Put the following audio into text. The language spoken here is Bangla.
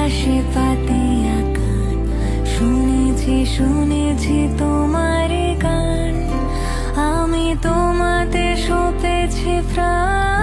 বাতাসে পাতিয়া গান, শুনেছি শুনেছি তোমার গান। আমি তোমাতে সপেছি প্রাণ,